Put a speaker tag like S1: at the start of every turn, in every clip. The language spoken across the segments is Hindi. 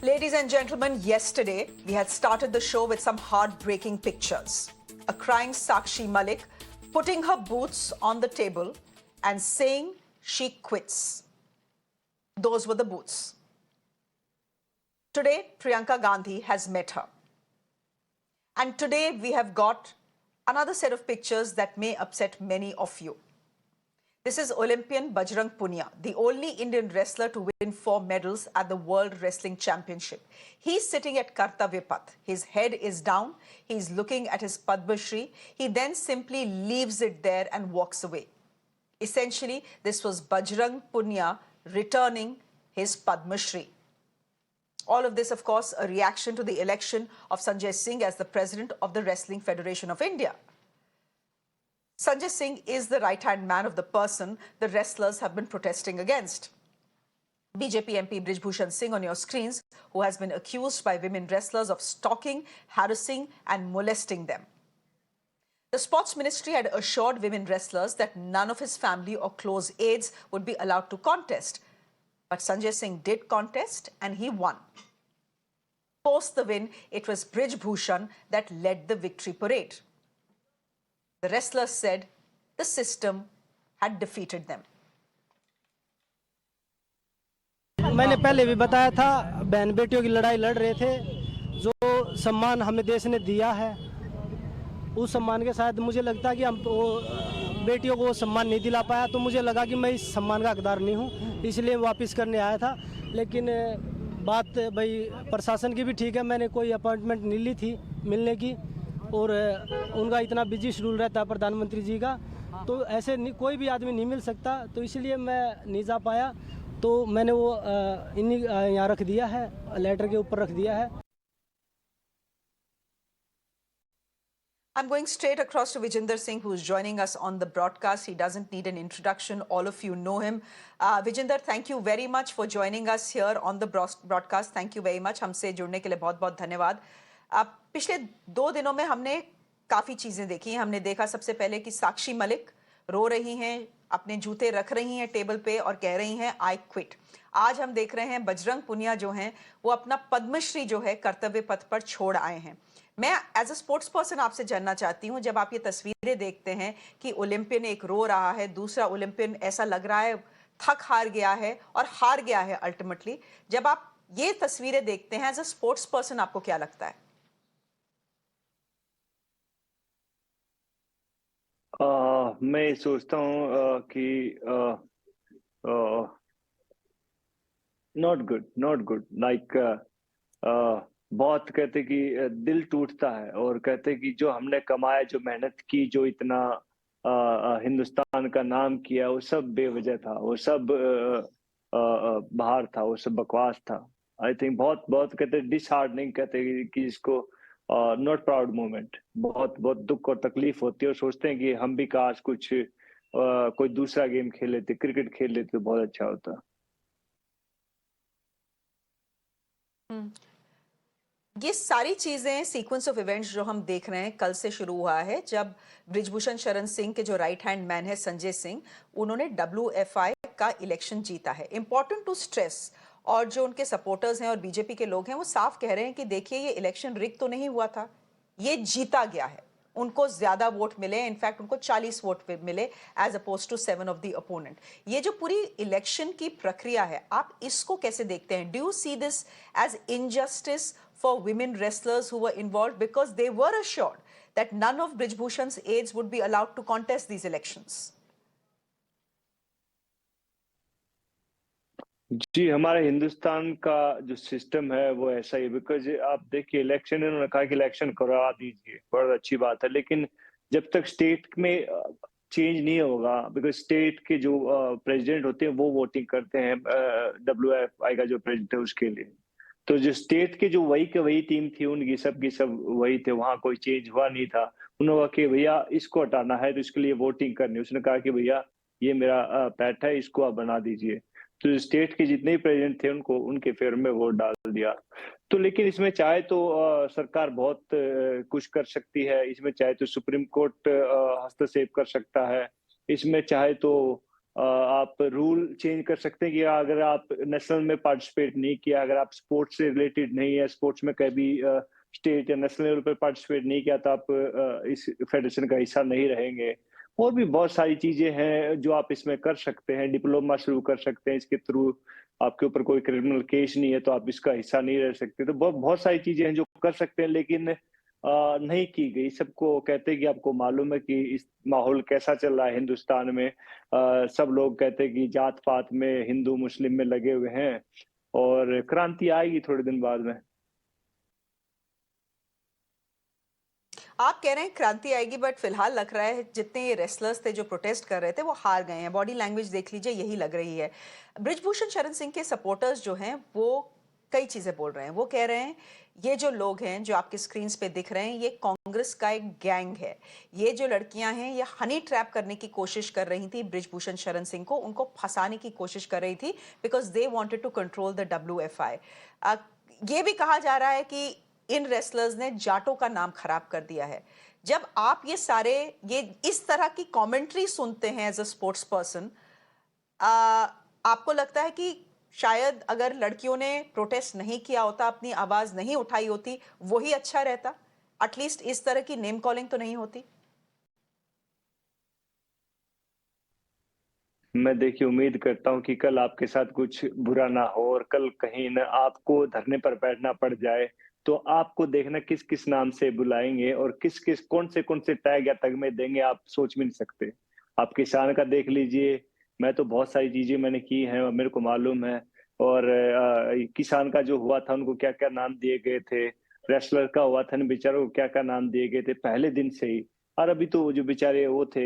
S1: Ladies and gentlemen, yesterday we had started the show with some heartbreaking pictures. A crying Sakshi Malik putting her boots on the table and saying she quits. Those were the boots. Today, Priyanka Gandhi has met her. And today we have got another set of pictures that may upset many of you. This is Olympian Bajrang Punia, the only Indian wrestler to win 4 medals at the World Wrestling Championship. He's sitting at Kartavya Path. His head is down. He's looking at his Padma Shri. He then simply leaves it there and walks away. Essentially, this was Bajrang Punia returning his Padma Shri. All of this, of course, a reaction to the election of Sanjay Singh as the president of the Wrestling Federation of India. Sanjay Singh is the right-hand man of the person the wrestlers have been protesting against. BJP MP Brij Bhushan Singh on your screens, who has been accused by women wrestlers of stalking, harassing and molesting them. The Sports Ministry had assured women wrestlers that none of his family or close aides would be allowed to contest. But Sanjay Singh did contest and he won. Post the win, it was Brij Bhushan that led the victory parade. The wrestlers said the system had defeated them.
S2: मैंने पहले भी बताया था, बहन बेटियों की लड़ाई लड़ रहे थे। जो सम्मान हमें देश ने दिया है, उस सम्मान के साथ मुझे लगता है कि हम बेटियों को सम्मान नहीं दिला पाया, तो मुझे लगा कि मैं इस सम्मान का हकदार नहीं हूँ, इसलिए वापस करने आया था। लेकिन बात भाई प्रशासन की भी ठीक है, मैंने कोई अपॉइंटमेंट नहीं ली थी मिलने की, और उनका इतना बिजी शेड्यूल रहता है प्रधानमंत्री जी का, तो ऐसे कोई भी आदमी नहीं मिल सकता, तो इसलिए मैं नहीं जा पाया। तो मैंने वो इन्हीं यहाँ रख दिया है, लेटर के ऊपर रख दिया है।
S1: I'm going straight across to Vijinder Singh, who's joining us on the broadcast. He doesn't need an introduction. All of you know him. Vijinder, thank you very much for joining us here on the broadcast. Thank you very much. हमसे जुड़ने के लिए बहुत-बहुत धन्यवाद। पिछले 2 दिनों में हमने काफ़ी चीज़ें देखी। हमने देखा सबसे पहले कि साक्षी मलिक रो रही हैं, अपने जूते रख रही हैं टेबल पे और कह रही हैं आई क्विट। आज हम देख रहे हैं बजरंग पुनिया जो हैं वो अपना पद्मश्री जो है कर्तव्य पथ पर छोड़ आए हैं। मैं एज अ स्पोर्ट्स पर्सन आपसे जानना चाहती हूं, जब आप ये तस्वीरें देखते हैं कि ओलंपियन एक रो रहा है, दूसरा ओलंपियन ऐसा लग रहा है थक हार गया है और हार गया है अल्टीमेटली, जब आप ये तस्वीरें देखते हैं एज अ स्पोर्ट्स पर्सन आपको क्या लगता है?
S3: मैं सोचता हूँ कि नॉट गुड लाइक बहुत कहते कि दिल टूटता है, और कहते कि जो हमने कमाया, जो मेहनत की, जो इतना हिंदुस्तान का नाम किया, वो सब बेवजह था, वो सब बाहर था, वो सब बकवास था। आई थिंक बहुत बहुत कहते डिसहार्डनिंग कहते कि इसको नॉट प्राउड मोमेंट, बहुत बहुत दुख और तकलीफ होती है, और सोचते हैं कि हम भी काश कुछ कोई दूसरा गेम खेल लेते, क्रिकेट खेल लेते तो बहुत अच्छा होता।
S1: ये सारी चीजें सीक्वेंस ऑफ इवेंट्स जो हम देख रहे हैं कल से शुरू हुआ है, जब बृजभूषण शरण सिंह के जो राइट हैंड मैन है संजय सिंह, उन्होंने WFI का इलेक्शन जीता है। इंपॉर्टेंट टू स्ट्रेस, और जो उनके सपोर्टर्स हैं और बीजेपी के लोग हैं वो साफ कह रहे हैं कि देखिए ये इलेक्शन रिग तो नहीं हुआ था, ये जीता गया है। उनको ज्यादा वोट मिले, इनफैक्ट उनको 40 वोट मिले as opposed to 7 of the opponent. ये जो पूरी इलेक्शन की प्रक्रिया है, आप इसको कैसे देखते हैं? Do you see this as injustice for women wrestlers who were involved, because they were assured that none of Brij Bhushan's aides would be allowed to contest these elections?
S3: जी, हमारे हिंदुस्तान का जो सिस्टम है वो ऐसा ही है, बिकॉज आप देखिए इलेक्शन, इन्होंने कहा कि इलेक्शन करवा दीजिए, बहुत अच्छी बात है, लेकिन जब तक स्टेट में चेंज नहीं होगा, बिकॉज स्टेट के जो प्रेसिडेंट होते हैं वो वोटिंग करते हैं WFI का जो प्रेसिडेंट है उसके लिए, तो जो स्टेट के जो वही टीम थी उनकी सबकी सब वही थे, वहां कोई चेंज हुआ नहीं था। उन्होंने कहा कि भैया इसको हटाना है तो इसके लिए वोटिंग करनी, उसने कहा कि भैया ये मेरा पैट है, इसको आप बना दीजिए, तो स्टेट के जितने भी प्रेसिडेंट थे उनको उनके फेवर में वोट डाल दिया। तो लेकिन इसमें चाहे तो सरकार बहुत कुछ कर सकती है, इसमें चाहे तो सुप्रीम कोर्ट हस्तक्षेप कर सकता है, इसमें चाहे तो आप रूल चेंज कर सकते हैं कि अगर आप नेशनल में पार्टिसिपेट नहीं किया, अगर आप स्पोर्ट्स से रिलेटेड नहीं है, स्पोर्ट्स में कभी स्टेट या नेशनल लेवल पर पार्टिसिपेट नहीं किया, तो आप इस फेडरेशन का हिस्सा नहीं रहेंगे। और भी बहुत सारी चीजें हैं जो आप इसमें कर सकते हैं। डिप्लोमा शुरू कर सकते हैं इसके थ्रू। आपके ऊपर कोई क्रिमिनल केस नहीं है तो आप इसका हिस्सा नहीं रह सकते। तो बहुत बहुत सारी चीजें हैं जो कर सकते हैं, लेकिन नहीं की गई। सबको कहते हैं कि आपको मालूम है कि इस माहौल कैसा चल रहा है हिंदुस्तान में। सब लोग कहते हैं कि जात पात में, हिंदू मुस्लिम में लगे हुए हैं, और क्रांति आएगी थोड़े दिन बाद में।
S1: आप कह रहे हैं क्रांति आएगी, बट फिलहाल लग रहा है जितने ये रेसलर्स थे जो प्रोटेस्ट कर रहे थे वो हार गए हैं। बॉडी लैंग्वेज देख लीजिए, यही लग रही है। बृजभूषण शरण सिंह के सपोर्टर्स जो हैं वो कई चीजें बोल रहे हैं। वो कह रहे हैं ये जो लोग हैं जो आपके स्क्रीन्स पे दिख रहे हैं ये कांग्रेस का एक गैंग है। ये जो लड़कियां हैं ये हनी ट्रैप करने की कोशिश कर रही थी बृजभूषण शरण सिंह को, उनको फंसाने की कोशिश कर रही थी because they wanted to control the WFI। ये भी कहा जा रहा है कि इन रेसलर्स ने जाटों का नाम खराब कर दिया है। जब आप ये इस तरह की कमेंट्री सुनते हैं एज अ स्पोर्ट्स पर्सन, आपको लगता है कि शायद अगर लड़कियों ने प्रोटेस्ट नहीं किया होता, अपनी आवाज नहीं उठाई होती, वही अच्छा रहता? एटलीस्ट इस तरह की नेम कॉलिंग तो नहीं होती।
S3: मैं देखिए उम्मीद करता हूँ कि कल आपके साथ कुछ बुरा ना हो, और कल कहीं न आपको धरने पर बैठना पड़ जाए, तो आपको देखना किस किस नाम से बुलाएंगे और किस किस कौन से टैग या तगमे देंगे, आप सोच भी नहीं सकते। आप किसान का देख लीजिए। मैं तो बहुत सारी चीजें मैंने की हैं और मेरे को मालूम है। और किसान का जो हुआ था उनको क्या क्या नाम दिए गए थे। रेसलर का हुआ था, बेचारों को क्या क्या नाम दिए गए थे पहले दिन से ही। और अभी तो जो बेचारे वो थे,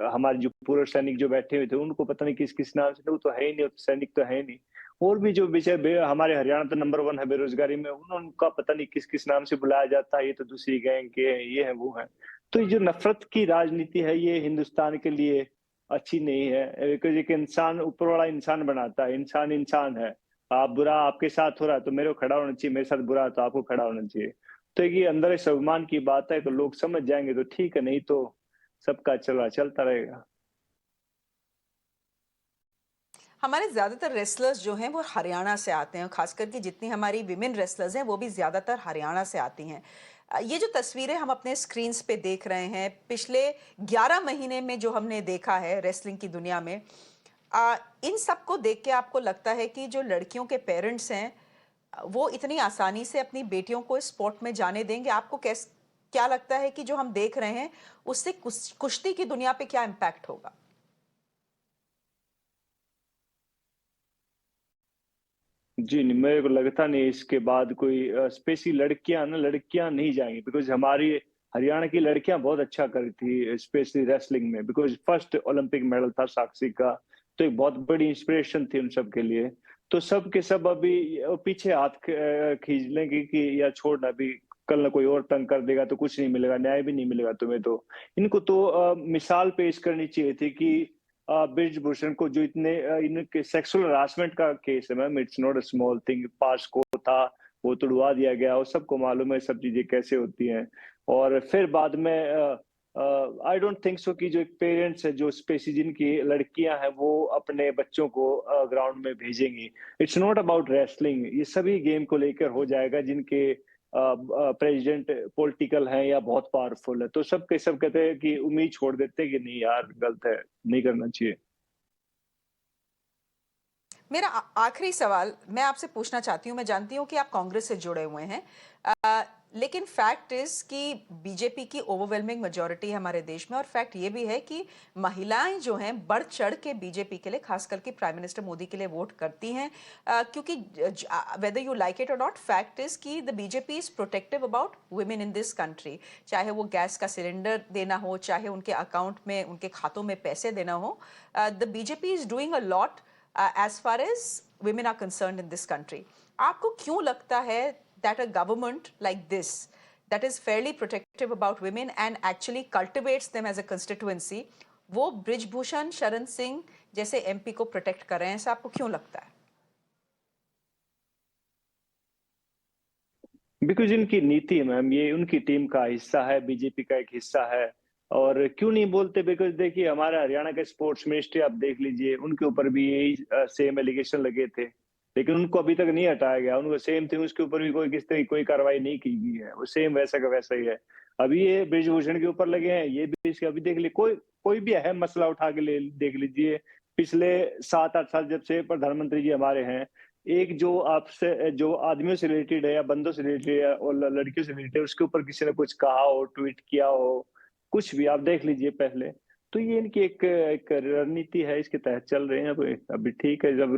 S3: हमारे जो पूर्व सैनिक जो बैठे हुए थे, उनको पता नहीं किस किस नाम से, वो तो है ही नहीं, वो तो सैनिक तो है ही नहीं। और भी जो बेचारे हमारे हरियाणा तो नंबर 1 है बेरोजगारी में, उनका पता नहीं किस किस नाम से बुलाया जाता है, ये तो दूसरी गैंग के हैं, ये है वो है। तो ये जो नफरत की राजनीति है ये हिंदुस्तान के लिए अच्छी नहीं है। एक इंसान ऊपर वाला इंसान बनाता है, इंसान इंसान है। आप बुरा आपके साथ हो रहा है तो मेरे को खड़ा होना चाहिए, मेरे साथ बुरा है तो आपको खड़ा होना चाहिए। तो ये अंदर एक स्वाभिमान की बात है, तो लोग समझ जाएंगे तो ठीक है, नहीं तो सबका चलता रहेगा।
S1: हमारे ज़्यादातर रेसलर्स जो हैं वो हरियाणा से आते हैं, खास करके जितनी हमारी विमेन रेसलर्स हैं वो भी ज़्यादातर हरियाणा से आती हैं। ये जो तस्वीरें हम अपने स्क्रीन्स पे देख रहे हैं, पिछले 11 महीने में जो हमने देखा है रेसलिंग की दुनिया में, इन सब को देख के आपको लगता है कि जो लड़कियों के पेरेंट्स हैं वो इतनी आसानी से अपनी बेटियों को इस स्पोर्ट में जाने देंगे? आपको क्या लगता है कि जो हम देख रहे हैं उससे कुश्ती की दुनिया पे क्या इम्पैक्ट होगा?
S3: जी नहीं, मेरे को लगता नहीं इसके बाद कोई स्पेशली लड़कियां नहीं जाएंगी, बिकॉज हमारी हरियाणा की लड़कियां बहुत अच्छा कर रही थी स्पेशली रेसलिंग में, बिकॉज फर्स्ट ओलंपिक मेडल था साक्षी का। तो एक बहुत बड़ी इंस्पिरेशन थी उन सब के लिए। तो सब के सब अभी पीछे हाथ खींच लेंगे कि या छोड़ना, अभी कल ना कोई और तंग कर देगा तो कुछ नहीं मिलेगा, न्याय भी नहीं मिलेगा तुम्हें। तो इनको तो मिसाल पेश करनी चाहिए थी कि बृजभूषण को जो इनके सेक्सुअल हरासमेंट का केस है ma'am, it's not a small thing. पास को था, वो तुड़वा दिया गया, और सबको मालूम है सब चीजें कैसे होती हैं। और फिर बाद में आई डोंट थिंक सो कि जो एक पेरेंट्स है जो स्पेशली जिनकी लड़कियां हैं वो अपने बच्चों को ग्राउंड में भेजेंगी। इट्स नॉट अबाउट रेसलिंग, ये सभी गेम को लेकर हो जाएगा जिनके प्रेसिडेंट पॉलिटिकल हैं या बहुत पावरफुल है। तो सब के सब कहते हैं कि उम्मीद छोड़ देते हैं कि नहीं यार गलत है, नहीं करना चाहिए।
S1: मेरा आखिरी सवाल मैं आपसे पूछना चाहती हूँ, मैं जानती हूँ कि आप कांग्रेस से जुड़े हुए हैं, लेकिन फैक्ट इज कि बीजेपी की ओवरवेलमिंग मेजॉरिटी है हमारे देश में, और फैक्ट ये भी है कि महिलाएं जो हैं बढ़ चढ़ के बीजेपी के लिए, खास करके प्राइम मिनिस्टर मोदी के लिए वोट करती हैं, क्योंकि वेदर यू लाइक इट और नॉट, फैक्ट इज कि the BJP is protective about women in this country. चाहे वो गैस का सिलेंडर देना हो, चाहे उनके अकाउंट में, उनके खातों में पैसे देना हो, the BJP is doing a lot as far as women are concerned in this country. आपको क्यों लगता है that a government like this, that is fairly protective about women and actually cultivates them as a constituency, वो बृजभूषण शरण सिंह जैसे एमपी को प्रोटेक्ट कर रहे हैं? ऐसा आपको क्यों लगता है?
S3: बिकॉज इनकी नीति है मैम, ये उनकी टीम का हिस्सा है, बीजेपी का एक हिस्सा है। और क्यों नहीं बोलते? बिकॉज देखिए हमारा हरियाणा के स्पोर्ट्स मिनिस्ट्री आप देख लीजिए, उनके ऊपर भी यही सेम एलिगेशन लगे थे, लेकिन उनको अभी तक नहीं हटाया गया। उनको सेम थिंग, उसके ऊपर भी कोई किस तरह की कोई कार्रवाई नहीं की गई है, वो सेम वैसा का वैसा ही है। अभी ये ब्रिजभूषण के ऊपर लगे हैं, ये भी इसके अभी देख लीजिए, कोई कोई भी अहम मसला उठा के ले देख लीजिए, पिछले 7-8 साल जब से प्रधानमंत्री जी हमारे हैं, एक जो आपसे जो आदमियों से रिलेटेड है या बंदों से रिलेटेड है और लड़कियों से रिलेटेड, उसके ऊपर किसी ने कुछ कहा हो, ट्वीट किया हो, कुछ भी आप देख लीजिए पहले। तो ये इनकी एक रणनीति है, इसके तहत चल रहे हैं। अभी ठीक है, जब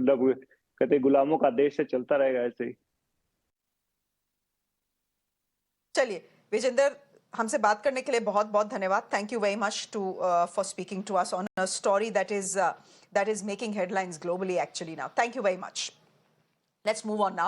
S3: कहते गुलामों का देश है, चलता रहेगा ऐसे ही।
S1: चलिए विजेंदर, हमसे बात करने के लिए बहुत बहुत धन्यवाद. Thank you very much to for speaking to us on a story that is making headlines globally actually now. Thank you very much. Let's move on now.